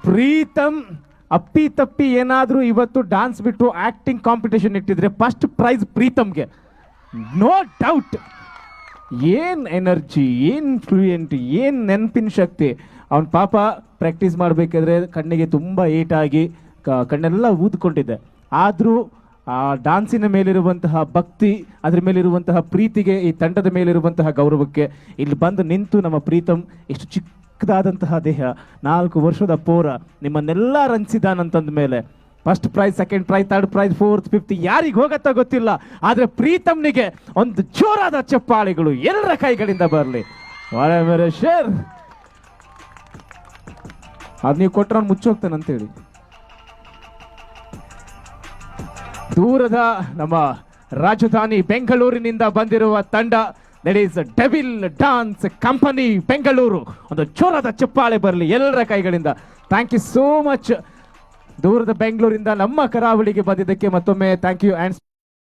ಪ್ರೀತಮ್ ಅಪ್ಪಿ ತಪ್ಪಿ ಏನಾದರೂ ಇವತ್ತು ಡಾನ್ಸ್ ಬಿಟ್ಟು ಆಕ್ಟಿಂಗ್ ಕಾಂಪಿಟೇಷನ್ ಇಟ್ಟಿದ್ರೆ ಫಸ್ಟ್ ಪ್ರೈಸ್ ಪ್ರೀತಮ್ಗೆ, ನೋ ಡೌಟ್. ಏನ್ ಎನರ್ಜಿ, ಏನ್ ಫ್ಲೂಯೆಂಟ್, ಏನ್ ನೆನಪಿನ ಶಕ್ತಿ. ಅವನ ಪಾಪ ಪ್ರಾಕ್ಟೀಸ್ ಮಾಡಬೇಕಾದ್ರೆ ಕಣ್ಣಿಗೆ ತುಂಬ ಏಟಾಗಿ ಕಣ್ಣೆಲ್ಲ ಊದ್ಕೊಂಡಿದ್ದೆ. ಆದರೂ ಆ ಡಾನ್ಸಿನ ಮೇಲಿರುವಂತಹ ಭಕ್ತಿ, ಅದ್ರ ಮೇಲಿರುವಂತಹ ಪ್ರೀತಿಗೆ, ಈ ತಂಡದ ಮೇಲಿರುವಂತಹ ಗೌರವಕ್ಕೆ ಇಲ್ಲಿ ಬಂದು ನಿಂತು ನಮ್ಮ ಪ್ರೀತಮ್ ಎಷ್ಟು ಚಿಕ್ಕದಾದಂತಹ ದೇಹ, 4 ವರ್ಷದ ಪೋರ ನಿಮ್ಮನ್ನೆಲ್ಲ ರಂಜಿಸಿದಾನಂತಂದ ಮೇಲೆ first prize, second prize, third prize, fourth, fifth ಯಾರಿಗೆ ಹೋಗತ್ತಾ ಗೊತ್ತಿಲ್ಲ. ಆದರೆ ಪ್ರೀತಮ್ನಿಗೆ ಒಂದು ಜೋರಾದ ಚಪ್ಪಾಳೆಗಳು ಎಲ್ಲರ ಕೈಗಳಿಂದ ಬರಲಿ. ಮೇರೆ ಶೇರ್ ಅದು ನೀವು ಕೊಟ್ಟರೆ ಅವ್ನು ಮುಚ್ಚೋಗ್ತಾನಂತೇಳಿ. ದೂರದ ನಮ್ಮ ರಾಜಧಾನಿ ಬೆಂಗಳೂರಿನಿಂದ ಬಂದಿರುವ ತಂಡ, that is devil dance company Bengaluru. ಒಂದು ಜೋರಾದ ಚಪ್ಪಾಳೆ ಬರಲಿ ಎಲ್ಲರ ಕೈಗಳಿಂದ. Thank you so much. ದೂರದ ಬೆಂಗಳೂರಿಂದ ನಮ್ಮ ಕರಾವಳಿಗೆ ಬಂದಿದ್ದಕ್ಕೆ ಮತ್ತೊಮ್ಮೆ ಥ್ಯಾಂಕ್ ಯು. ಆ್ಯಂಡ್